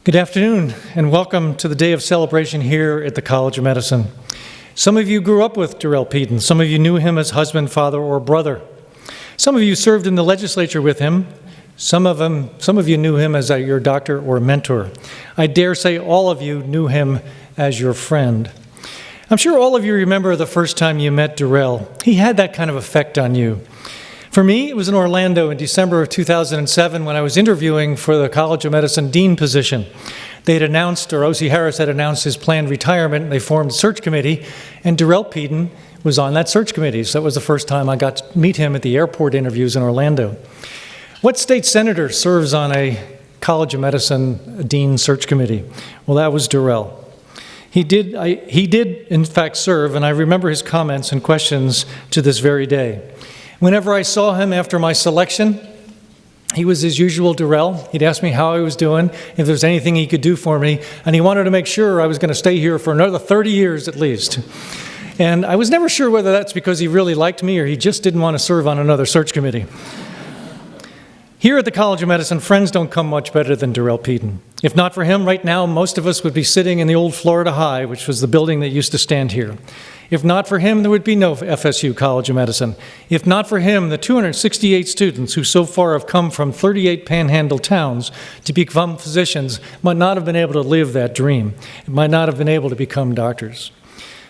Good afternoon, and welcome to the day of celebration here at the College of Medicine. Some of you grew up with Durell Peaden. Some of you knew him as husband, father, or brother. Some of you served in the legislature with him. Some of you knew him as your doctor or mentor. I dare say all of you knew him as your friend. I'm sure all of you remember the first time you met Durell. He had that kind of effect on you. For me, it was in Orlando in December of 2007 when I was interviewing for the College of Medicine dean position. They had announced, or O.C. Harris had announced his planned retirement, and they formed a search committee, and Durell Peaden was on that search committee. So that was the first time I got to meet him at the airport interviews in Orlando. What state senator serves on a College of Medicine dean search committee? Well, that was Durell. He did, in fact, serve, and I remember his comments and questions to this very day. Whenever I saw him after my selection, he was his usual Durell. He'd ask me how I was doing, if there was anything he could do for me, and he wanted to make sure I was going to stay here for another 30 years at least. And I was never sure whether that's because he really liked me or he just didn't want to serve on another search committee. Here at the College of Medicine, friends don't come much better than Durell Peaden. If not for him, right now, most of us would be sitting in the old Florida High, which was the building that used to stand here. If not for him, there would be no FSU College of Medicine. If not for him, the 268 students who so far have come from 38 panhandle towns to become physicians might not have been able to live that dream. Might not have been able to become doctors.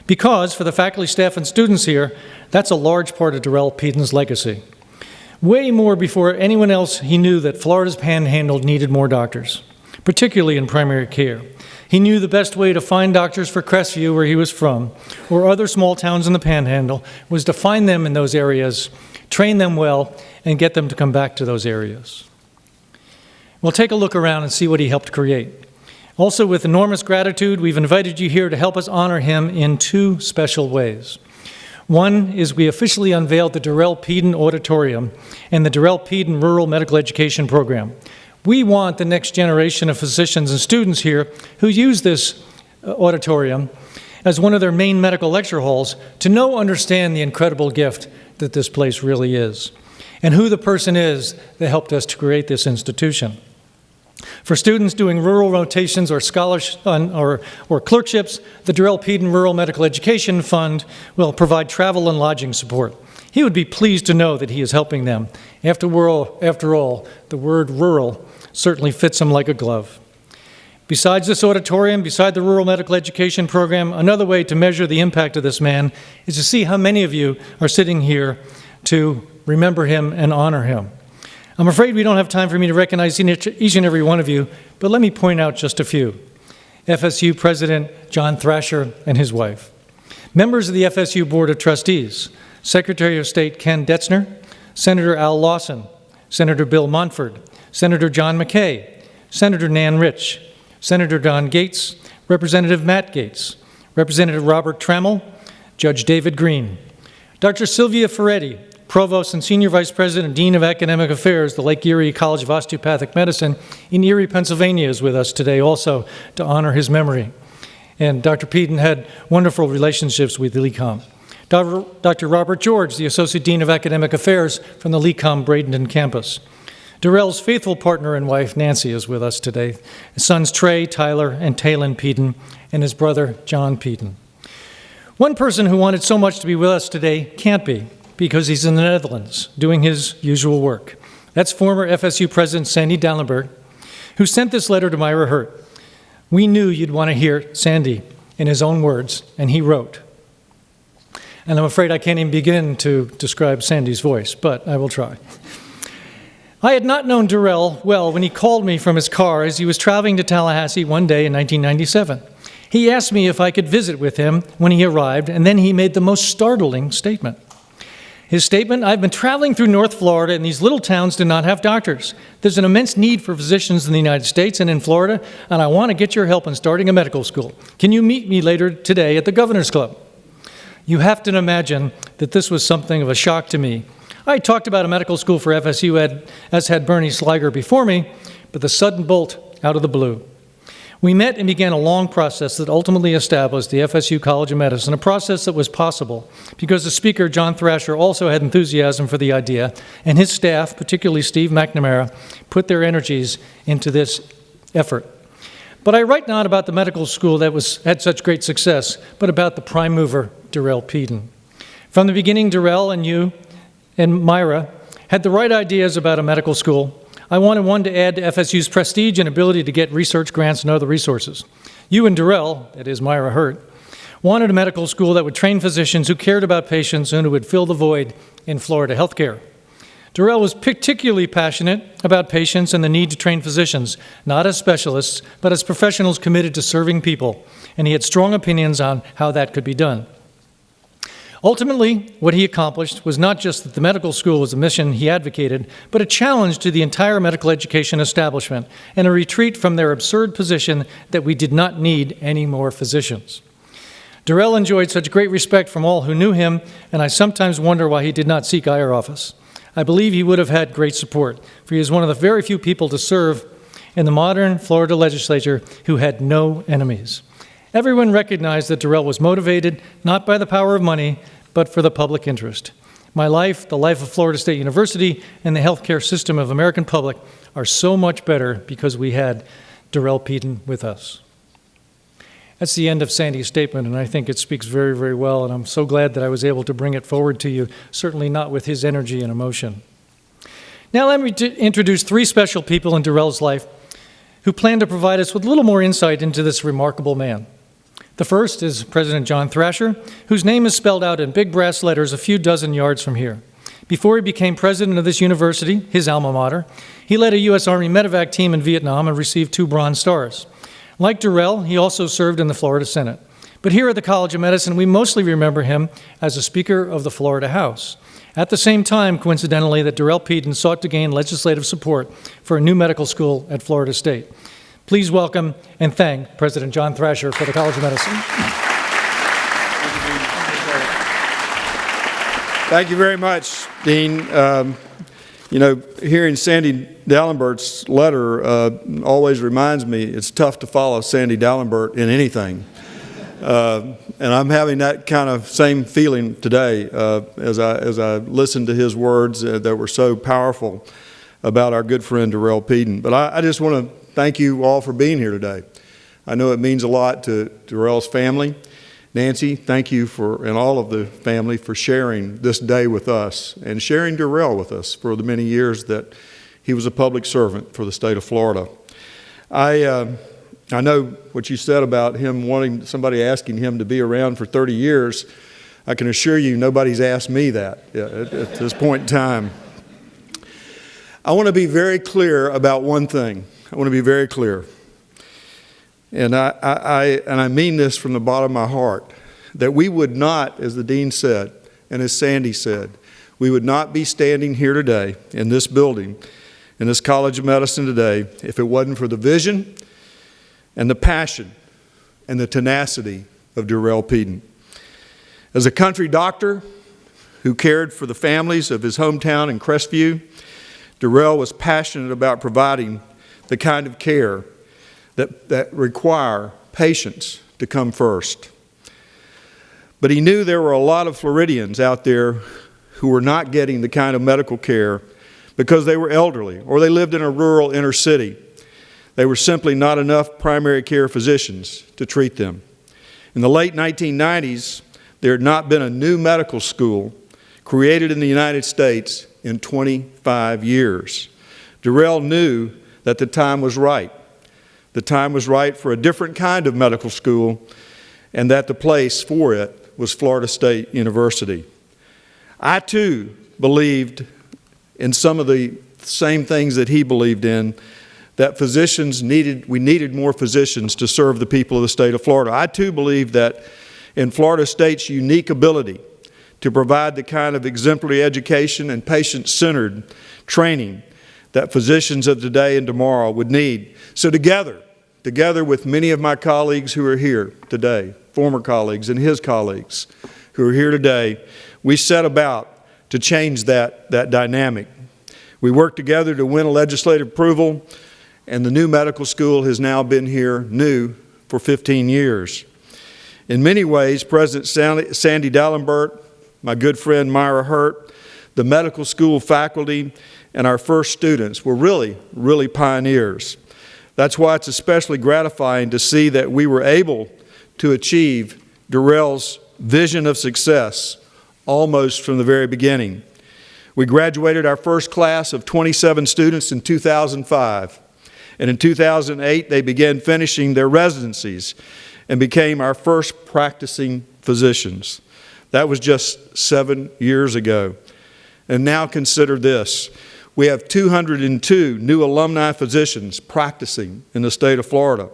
Because for the faculty, staff, and students here, that's a large part of Durell Peaden's legacy. Way more before anyone else, he knew that Florida's panhandle needed more doctors, particularly in primary care. He knew the best way to find doctors for Crestview, where he was from, or other small towns in the Panhandle, was to find them in those areas, train them well, and get them to come back to those areas. Well, take a look around and see what he helped create. Also, with enormous gratitude, we've invited you here to help us honor him in two special ways. One is we officially unveiled the Durell Peaden Auditorium and the Durell Peaden Rural Medical Education Program. We want the next generation of physicians and students here who use this auditorium as one of their main medical lecture halls to understand the incredible gift that this place really is, and who the person is that helped us to create this institution. For students doing rural rotations or scholarships or clerkships, the Durell Peaden Rural Medical Education Fund will provide travel and lodging support. He would be pleased to know that he is helping them. After all, the word rural certainly fits him like a glove. Besides this auditorium, beside the Rural Medical Education Program, another way to measure the impact of this man is to see how many of you are sitting here to remember him and honor him. I'm afraid we don't have time for me to recognize each and every one of you, but let me point out just a few. FSU President John Thrasher and his wife. Members of the FSU Board of Trustees, Secretary of State Ken Detzner, Senator Al Lawson, Senator Bill Montford, Senator John McKay, Senator Nan Rich, Senator Don Gates, Representative Matt Gates, Representative Robert Trammell, Judge David Green, Dr. Sylvia Ferretti, Provost and Senior Vice President and Dean of Academic Affairs, the Lake Erie College of Osteopathic Medicine in Erie, Pennsylvania, is with us today also to honor his memory. And Dr. Peaden had wonderful relationships with the LECOM. Dr. Robert George, the Associate Dean of Academic Affairs from the LECOM Bradenton campus. Durell's faithful partner and wife, Nancy, is with us today. His sons, Trey, Tyler, and Talon Peaden, and his brother, John Peaden. One person who wanted so much to be with us today can't be, because he's in the Netherlands doing his usual work. That's former FSU President Sandy Dallenberg, who sent this letter to Myra Hurt. We knew you'd want to hear Sandy in his own words, and he wrote. And I'm afraid I can't even begin to describe Sandy's voice, but I will try. I had not known Durell well when he called me from his car as he was traveling to Tallahassee one day in 1997. He asked me if I could visit with him when he arrived, and then he made the most startling statement. His statement, I've been traveling through North Florida, and these little towns do not have doctors. There's an immense need for physicians in the United States and in Florida, and I want to get your help in starting a medical school. Can you meet me later today at the Governor's Club? You have to imagine that this was something of a shock to me. I had talked about a medical school for FSU, as had Bernie Sliger before me, but the sudden bolt out of the blue. We met and began a long process that ultimately established the FSU College of Medicine, a process that was possible because the speaker, John Thrasher, also had enthusiasm for the idea, and his staff, particularly Steve McNamara, put their energies into this effort. But I write not about the medical school that had such great success, but about the prime mover, Durell Peaden. From the beginning, Durell and you and Myra had the right ideas about a medical school. I wanted one to add to FSU's prestige and ability to get research grants and other resources. You and Durell, that is Myra Hurt, wanted a medical school that would train physicians who cared about patients and who would fill the void in Florida healthcare. Durell was particularly passionate about patients and the need to train physicians, not as specialists, but as professionals committed to serving people, and he had strong opinions on how that could be done. Ultimately, what he accomplished was not just that the medical school was a mission he advocated, but a challenge to the entire medical education establishment and a retreat from their absurd position that we did not need any more physicians. Durell enjoyed such great respect from all who knew him, and I sometimes wonder why he did not seek higher office. I believe he would have had great support, for he is one of the very few people to serve in the modern Florida legislature who had no enemies. Everyone recognized that Durell was motivated not by the power of money, but for the public interest. My life, the life of Florida State University, and the healthcare system of American public are so much better because we had Durell Peaden with us. That's the end of Sandy's statement, and I think it speaks very, very well, and I'm so glad that I was able to bring it forward to you, certainly not with his energy and emotion. Now let me introduce three special people in Durell's life who plan to provide us with a little more insight into this remarkable man. The first is President John Thrasher, whose name is spelled out in big brass letters a few dozen yards from here. Before he became president of this university, his alma mater, he led a U.S. Army medevac team in Vietnam and received 2 Bronze Stars. Like Durell, he also served in the Florida Senate. But here at the College of Medicine, we mostly remember him as a Speaker of the Florida House. At the same time, coincidentally, that Durell Peaden sought to gain legislative support for a new medical school at Florida State. Please welcome and thank President John Thrasher for the College of Medicine. Thank you very much, Dean. Hearing Sandy Dallenbert's letter always reminds me it's tough to follow Sandy Dallenbert in anything. And I'm having that kind of same feeling today as I listened to his words that were so powerful about our good friend Durell Peaden. But I just want to thank you all for being here today. I know it means a lot to Durell's family. Nancy, thank you and all of the family for sharing this day with us and sharing Durell with us for the many years that he was a public servant for the state of Florida. I know what you said about him wanting somebody asking him to be around for 30 years. I can assure you nobody's asked me that at this point in time. I want to be very clear about one thing. I want to be very clear. And I mean this from the bottom of my heart, that we would not, as the dean said, and as Sandy said, we would not be standing here today in this building, in this College of Medicine today, if it wasn't for the vision and the passion and the tenacity of Durell Peaden. As a country doctor who cared for the families of his hometown in Crestview, Durell was passionate about providing the kind of care that require patients to come first. But he knew there were a lot of Floridians out there who were not getting the kind of medical care because they were elderly or they lived in a rural inner city. There were simply not enough primary care physicians to treat them. In the late 1990s, there had not been a new medical school created in the United States in 25 years. Durell knew that the time was right. The time was right for a different kind of medical school, and that the place for it was Florida State University. I too believed in some of the same things that he believed in, that we needed more physicians to serve the people of the state of Florida. I too believed that in Florida State's unique ability to provide the kind of exemplary education and patient-centered training that physicians of today and tomorrow would need. So together with many of my colleagues who are here today, former colleagues and his colleagues who are here today, we set about to change that dynamic. We worked together to win a legislative approval, and the new medical school has now been here new for 15 years. In many ways, President Sandy Dallenbert, my good friend Myra Hurt, the medical school faculty, and our first students were really pioneers. That's why it's especially gratifying to see that we were able to achieve Durell's vision of success almost from the very beginning. We graduated our first class of 27 students in 2005, and in 2008 they began finishing their residencies and became our first practicing physicians. That was just 7 years ago. And now consider this. We have 202 new alumni physicians practicing in the state of Florida.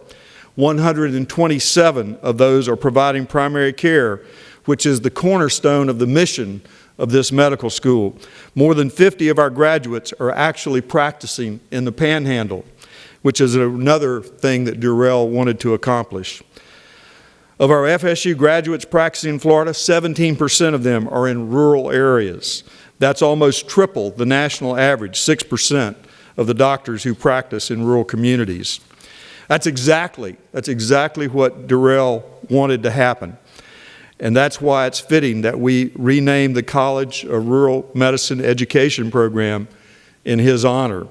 127 of those are providing primary care, which is the cornerstone of the mission of this medical school. More than 50 of our graduates are actually practicing in the Panhandle, which is another thing that Durell wanted to accomplish. Of our FSU graduates practicing in Florida, 17% of them are in rural areas. That's almost triple the national average, 6% of the doctors who practice in rural communities. That's exactly what Durell wanted to happen. And that's why it's fitting that we rename the College of Rural Medicine Education program in his honor.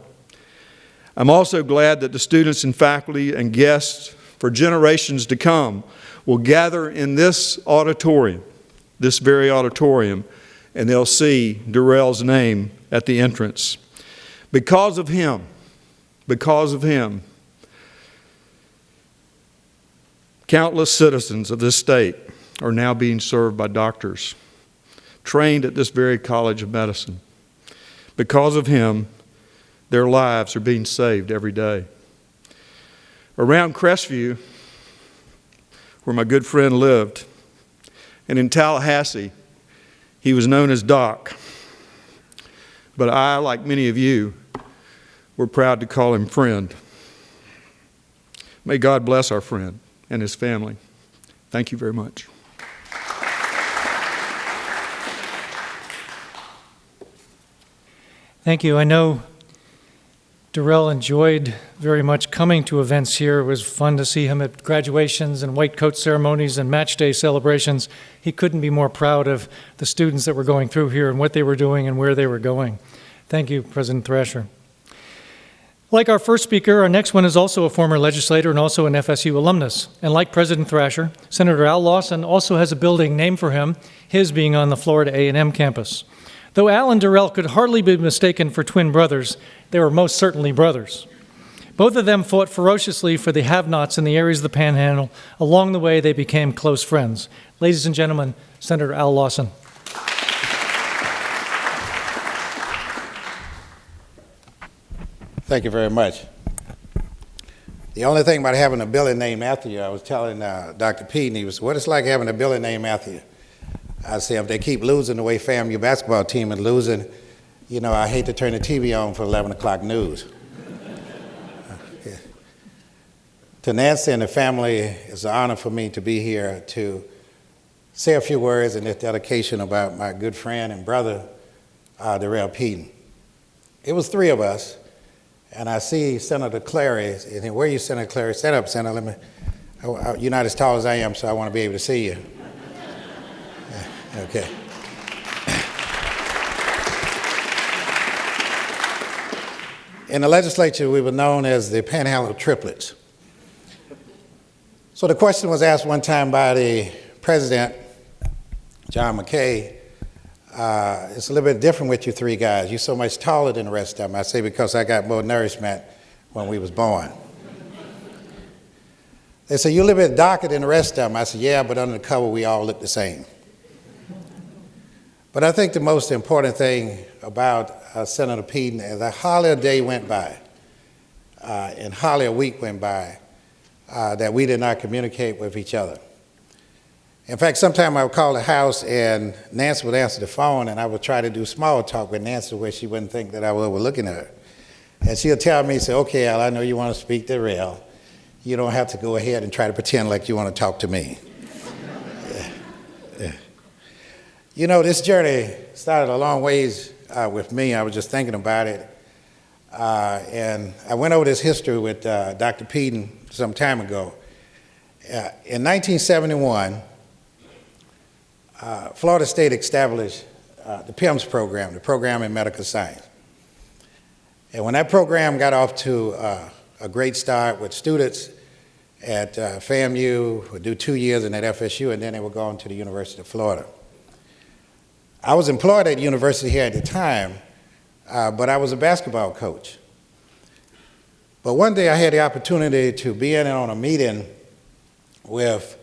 I'm also glad that the students and faculty and guests for generations to come will gather in this auditorium, this very auditorium, and they'll see Durell's name at the entrance. Because of him, countless citizens of this state are now being served by doctors trained at this very College of Medicine. Because of him, their lives are being saved every day. Around Crestview, where my good friend lived, and in Tallahassee, he was known as Doc. But I, like many of you, were proud to call him friend. May God bless our friend and his family. Thank you very much. Thank you. I know Durell enjoyed very much coming to events here. It was fun to see him at graduations and white coat ceremonies and match day celebrations. He couldn't be more proud of the students that were going through here and what they were doing and where they were going. Thank you, President Thrasher. Like our first speaker, our next one is also a former legislator and also an FSU alumnus. And like President Thrasher, Senator Al Lawson also has a building named for him, his being on the Florida A&M campus. Though Al and Durell could hardly be mistaken for twin brothers, they were most certainly brothers. Both of them fought ferociously for the have-nots in the areas of the Panhandle. Along the way, they became close friends. Ladies and gentlemen, Senator Al Lawson. Thank you very much. The only thing about having a building named after you, I was telling Dr. Peaden, he was, what it's like having a building named after you. I say, if they keep losing the way FAMU basketball team is losing, you know, I hate to turn the TV on for 11 o'clock news. Yeah. To Nancy and the family, it's an honor for me to be here to say a few words in this dedication about my good friend and brother, Durell Peaden. It was three of us, and I see Senator Clary. And where are you, Senator Clary? Stand up, Senator. You're not as tall as I am, so I want to be able to see you. Okay. In the legislature, we were known as the Panhandle Triplets. So the question was asked one time by the president, John McKay, it's a little bit different with you three guys. You're so much taller than the rest of them. I say because I got more nourishment when we was born. They say, you're a little bit darker than the rest of them. I said, yeah, but under the cover, we all look the same. But I think the most important thing about Senator Peaden is that hardly a day went by, and hardly a week went by, that we did not communicate with each other. In fact, sometimes I would call the house and Nancy would answer the phone and I would try to do small talk with Nancy where she wouldn't think that I was overlooking her. And she'll tell me, say, okay, Al, I know you want to speak to Durell. You don't have to go ahead and try to pretend like you want to talk to me. Yeah. You know, this journey started a long ways with me. I was just thinking about it. And I went over this history with Dr. Peaden some time ago. In 1971, Florida State established the PIMS program, the Program in Medical Science. And when that program got off to a great start with students at FAMU, would do 2 years and at FSU, and then they would go on to the University of Florida. I was employed at the university here at the time, but I was a basketball coach. But one day I had the opportunity to be in on a meeting with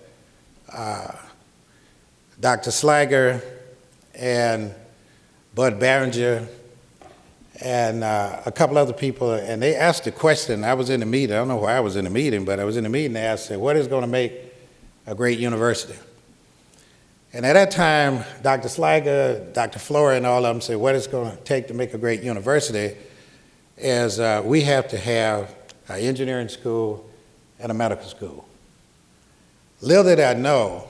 Dr. Slager and Bud Barringer and a couple other people, and they asked a question. I was in the meeting. I don't know why I was in the meeting, but I was in the meeting. They asked, what is going to make a great university? And at that time, Dr. Slager, Dr. Flora, and all of them said, what it's going to take to make a great university is we have to have an engineering school and a medical school. Little did I know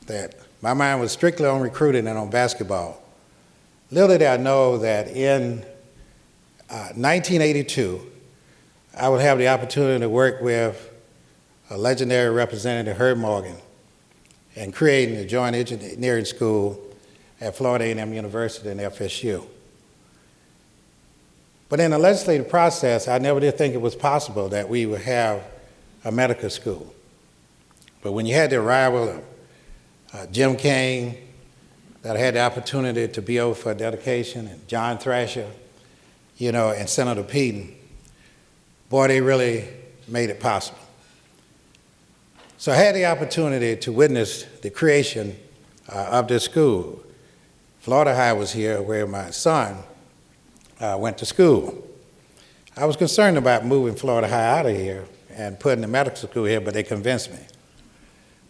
that my mind was strictly on recruiting and on basketball. Little did I know that in 1982, I would have the opportunity to work with a legendary representative, Herb Morgan, and creating the Joint Engineering School at Florida A&M University and FSU. But in the legislative process, I never did think it was possible that we would have a medical school. But when you had the arrival of Jim Kane, that I had the opportunity to be over for a dedication, and John Thrasher, and Senator Peaden, boy, they really made it possible. So I had the opportunity to witness the creation of this school. Florida High was here where my son went to school. I was concerned about moving Florida High out of here and putting the medical school here, but they convinced me.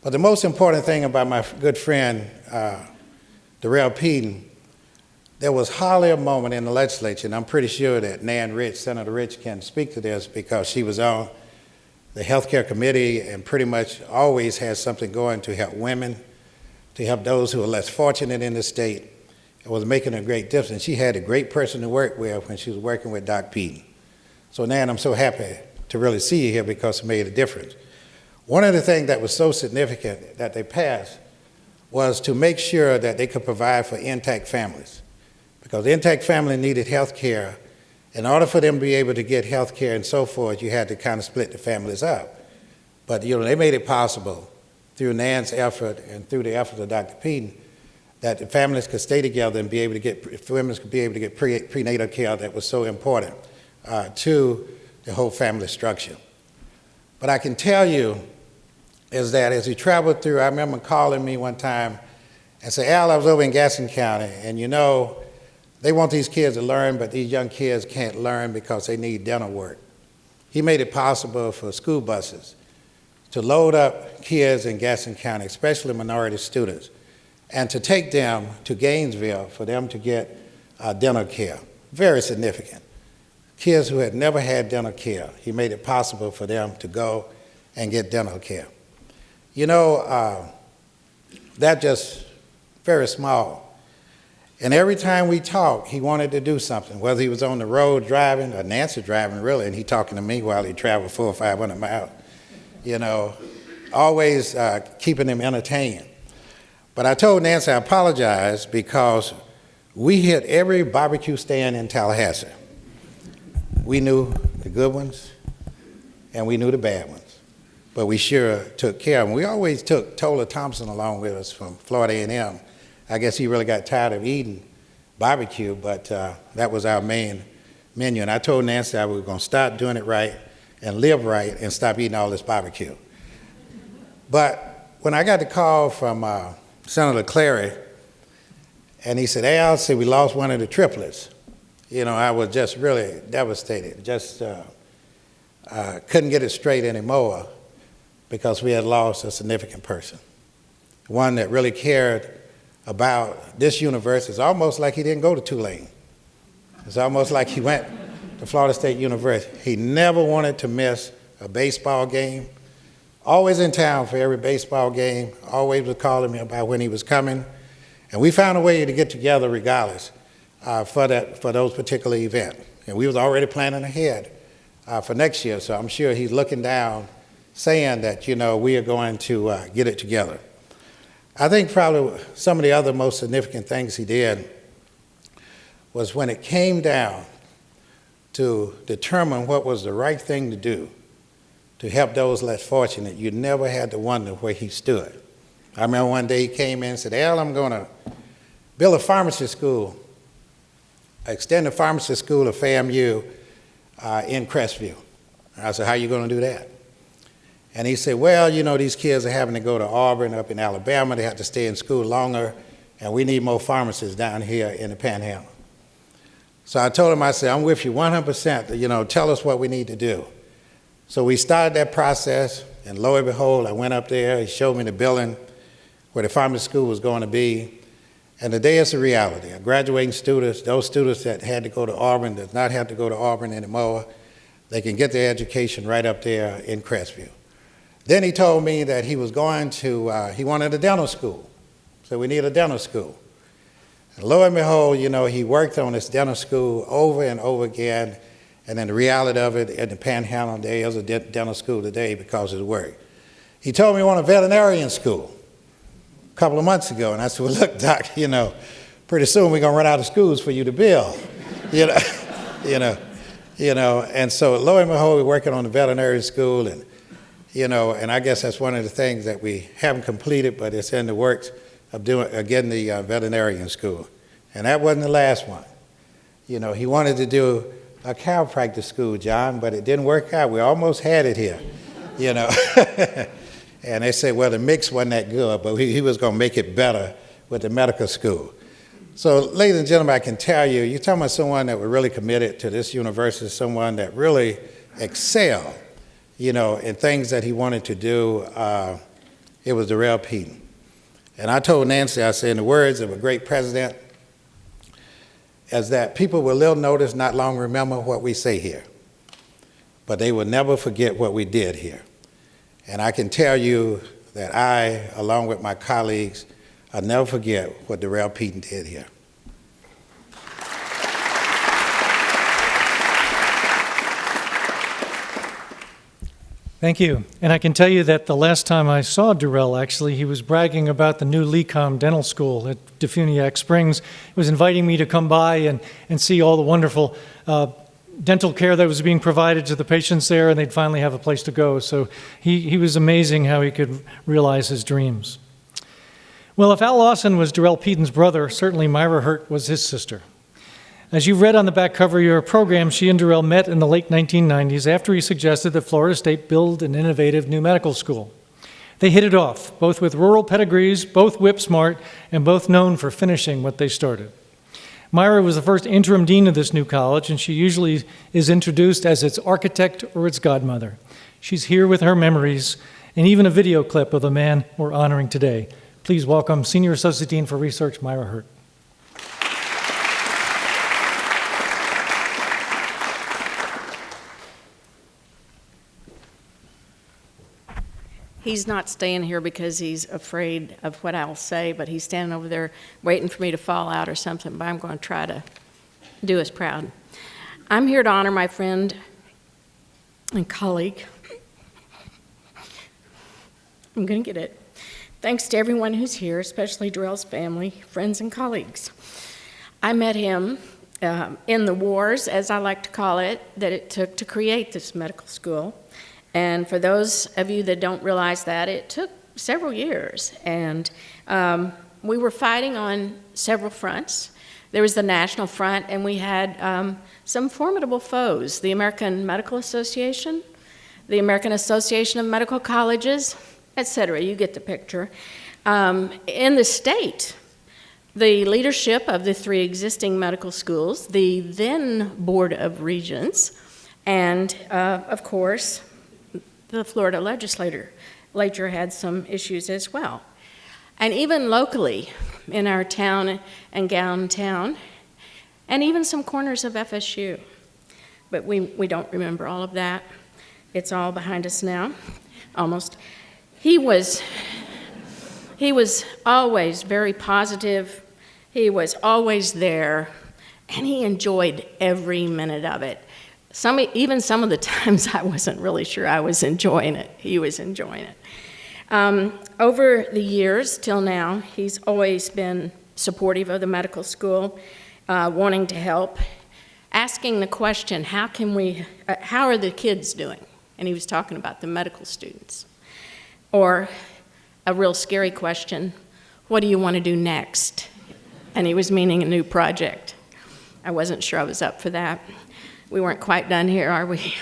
But the most important thing about my good friend, Durell Peaden, there was hardly a moment in the legislature, and I'm pretty sure that Nan Rich, Senator Rich, can speak to this because she was on the healthcare committee and pretty much always has something going to help women, to help those who are less fortunate in the state, and was making a great difference. She had a great person to work with when she was working with Doc Peaden. So Nan, I'm so happy to really see you here because it made a difference. One of the things that was so significant that they passed was to make sure that they could provide for intact families, because the intact family needed health care. In order for them to be able to get health care and so forth, you had to kind of split the families up. But they made it possible through Nan's effort and through the effort of Dr. Peaden that the families could stay together and be able to get, women could be able to get prenatal care that was so important to the whole family structure. But I can tell you is that as we traveled through, I remember calling me one time and say, Al, I was over in Gaston County, and they want these kids to learn, but these young kids can't learn because they need dental work. He made it possible for school buses to load up kids in Gaston County, especially minority students, and to take them to Gainesville for them to get dental care. Very significant. Kids who had never had dental care, he made it possible for them to go and get dental care. That just very small. And every time we talked, he wanted to do something, whether he was on the road driving, or Nancy driving really, and he talking to me while he traveled 400 or 500 miles, always keeping him entertained. But I told Nancy I apologize because we hit every barbecue stand in Tallahassee. We knew the good ones, and we knew the bad ones, but we sure took care of them. We always took Tola Thompson along with us from Florida A&M. I guess he really got tired of eating barbecue, but that was our main menu. And I told Nancy I was going to start doing it right and live right and stop eating all this barbecue. But when I got the call from Senator Clary, and he said, Al, said we lost one of the triplets. I was just really devastated. Just couldn't get it straight anymore because we had lost a significant person. One that really cared about this university. It's almost like he didn't go to Tulane. It's almost like he went to Florida State University. He never wanted to miss a baseball game. Always in town for every baseball game. Always was calling me about when he was coming. And we found a way to get together regardless for those particular events. And we was already planning ahead for next year. So I'm sure he's looking down saying that, we are going to get it together. I think probably some of the other most significant things he did was when it came down to determine what was the right thing to do to help those less fortunate. You never had to wonder where he stood. I remember one day he came in and said, Al, I'm going to build a pharmacy school, extend the pharmacy school of FAMU in Crestview. I said, how are you going to do that? And he said, well, you know, these kids are having to go to Auburn up in Alabama. They have to stay in school longer, and we need more pharmacists down here in the Panhandle. So I told him, I said, I'm with you 100%. You know, tell us what we need to do. So we started that process, and lo and behold, I went up there. He showed me the building where the pharmacy school was going to be. And today it's a reality. Our graduating students, those students that had to go to Auburn, does not have to go to Auburn anymore. They can get their education right up there in Crestview. Then he told me that he was going to, he wanted a dental school. So we need a dental school. And lo and behold, you know, he worked on this dental school over and over again. And then the reality of it, in the Panhandle, there is a dental school today because of his work. He told me he wanted a veterinarian school a couple of months ago. And I said, well, look, Doc, you know, pretty soon we're going to run out of schools for you to build. And so lo and behold, we're working on the veterinary school, and I guess that's one of the things that we haven't completed, but it's in the works of getting the veterinarian school. And that wasn't the last one. You know, he wanted to do a chiropractic school, John, but it didn't work out. We almost had it here, you know. And they said, well, the mix wasn't that good, but he was going to make it better with the medical school. So, ladies and gentlemen, I can tell you, you're talking about someone that was really committed to this university, someone that really excelled, you know, in things that he wanted to do. It was Durell Peaden. And I told Nancy, I said, in the words of a great president, is that people will little notice, not long remember what we say here, but they will never forget what we did here. And I can tell you that I, along with my colleagues, I'll never forget what Durell Peaden did here. Thank you. And I can tell you that the last time I saw Durell, actually, he was bragging about the new LECOM Dental School at Defuniak Springs. He was inviting me to come by and see all the wonderful dental care that was being provided to the patients there, and they'd finally have a place to go. So he was amazing how he could realize his dreams. Well, if Al Lawson was Durell Peaden's brother, certainly Myra Hurt was his sister. As you've read on the back cover of your program, she and Durell met in the late 1990s after he suggested that Florida State build an innovative new medical school. They hit it off, both with rural pedigrees, both whip smart, and both known for finishing what they started. Myra was the first interim dean of this new college, and she usually is introduced as its architect or its godmother. She's here with her memories and even a video clip of the man we're honoring today. Please welcome Senior Associate Dean for Research, Myra Hurt. He's not staying here because he's afraid of what I'll say, but he's standing over there waiting for me to fall out or something, but I'm going to try to do us proud. I'm here to honor my friend and colleague. I'm going to get it. Thanks to everyone who's here, especially Durell's family, friends, and colleagues. I met him in the wars, as I like to call it, that it took to create this medical school. And for those of you that don't realize that, it took several years. And we were fighting on several fronts. There was the national front, and we had some formidable foes, the American Medical Association, the American Association of Medical Colleges, etc. You get the picture. In the state, the leadership of the three existing medical schools, the then Board of Regents, and, of course, the Florida legislature had some issues as well. And even locally in our town and gown town, and even some corners of FSU. But we don't remember all of that. It's all behind us now, almost. He was always very positive. He was always there, and he enjoyed every minute of it. Even some of the times I wasn't really sure I was enjoying it. He was enjoying it. Over the years till now, he's always been supportive of the medical school, wanting to help. asking the question, how are the kids doing? And he was talking about the medical students. Or a real scary question, what do you want to do next? And he was meaning a new project. I wasn't sure I was up for that. We weren't quite done here, are we?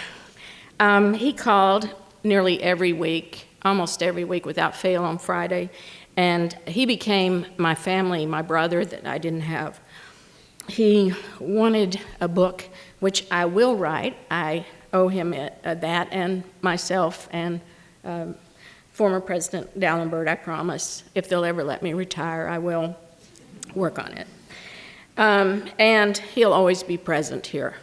He called nearly every week, almost every week without fail on Friday, and he became my family, my brother that I didn't have. He wanted a book, which I will write. I owe him that, and myself, and former President Dallenberg, I promise. If they'll ever let me retire, I will work on it. And he'll always be present here.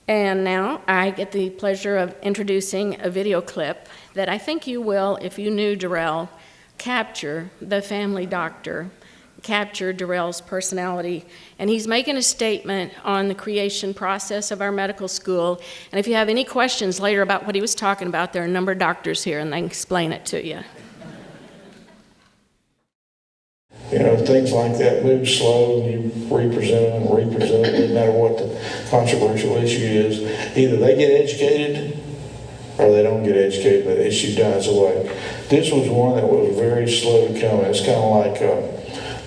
And now I get the pleasure of introducing a video clip that I think you will, if you knew Durell, capture the family doctor, capture Durell's personality. And he's making a statement on the creation process of our medical school. And if you have any questions later about what he was talking about, there are a number of doctors here and they can explain it to you. You know, things like that move slow, and you represent them, no matter what the controversial issue is. Either they get educated or they don't get educated, but the issue dies away. This was one that was very slow to come. It's kind of like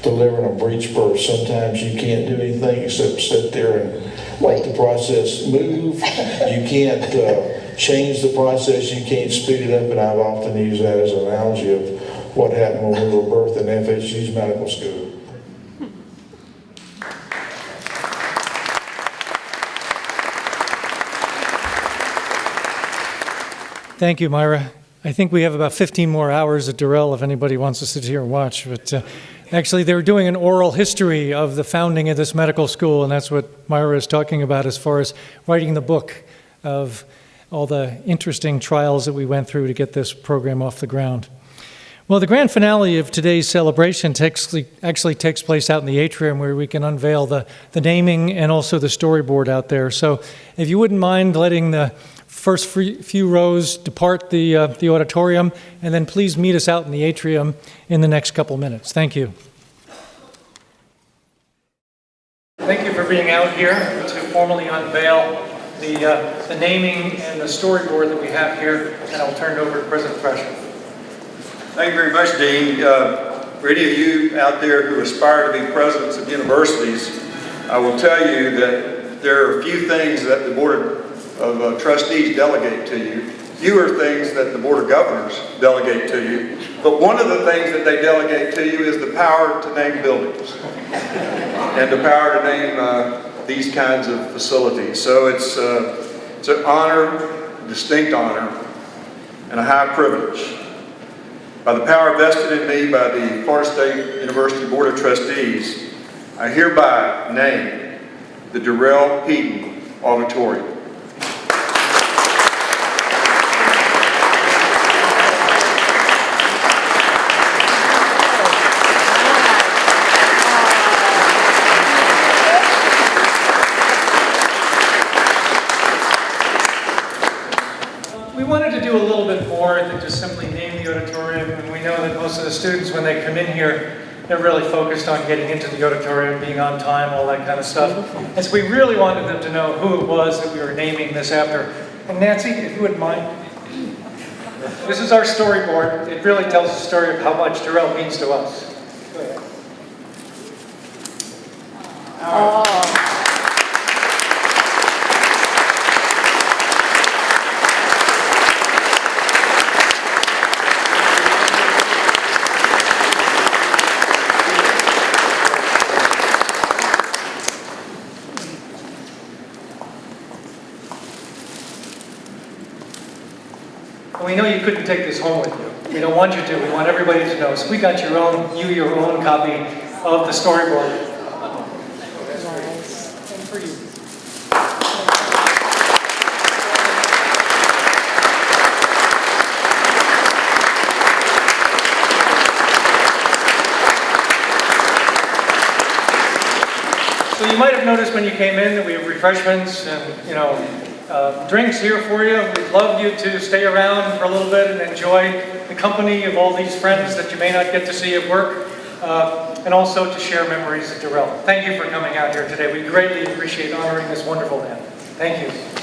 delivering a breech birth. Sometimes you can't do anything except sit there and let the process move. You can't change the process. You can't speed it up, and I've often used that as an analogy of what happened when we were birthed in FSU's medical school. Thank you, Myra. I think we have about 15 more hours at Durell if anybody wants to sit here and watch. But actually, they were doing an oral history of the founding of this medical school, and that's what Myra is talking about as far as writing the book of all the interesting trials that we went through to get this program off the ground. Well, the grand finale of today's celebration actually takes place out in the atrium, where we can unveil the naming and also the storyboard out there. So if you wouldn't mind letting the first few rows depart the auditorium, and then please meet us out in the atrium in the next couple minutes. Thank you. Thank you for being out here to formally unveil the naming and the storyboard that we have here, and I'll turn it over to President Thrasher. Thank you very much, Dean. For any of you out there who aspire to be presidents of universities, I will tell you that there are a few things that the Board of Trustees delegate to you, fewer things that the Board of Governors delegate to you, but one of the things that they delegate to you is the power to name buildings and the power to name these kinds of facilities. So it's an honor, a distinct honor, and a high privilege. By the power vested in me by the Florida State University Board of Trustees, I hereby name the Durell Peaden Auditorium. We wanted to do a little bit more than just simply name the auditorium, and we know that most of the students, when they come in here, they're really focused on getting into the auditorium, being on time, all that kind of stuff. And so we really wanted them to know who it was that we were naming this after. And Nancy, if you wouldn't mind, this is our storyboard. It really tells the story of how much Durell means to us. Go ahead. Oh. We know you couldn't take this home with you. We don't want you to. We want everybody to know. So we got your own copy of the storyboard. Nice. And for you. So you might have noticed when you came in that we have refreshments and, drinks here for you. We'd love you to stay around for a little bit and enjoy the company of all these friends that you may not get to see at work. and also to share memories of Durell. Thank you for coming out here today. We greatly appreciate honoring this wonderful man. Thank you.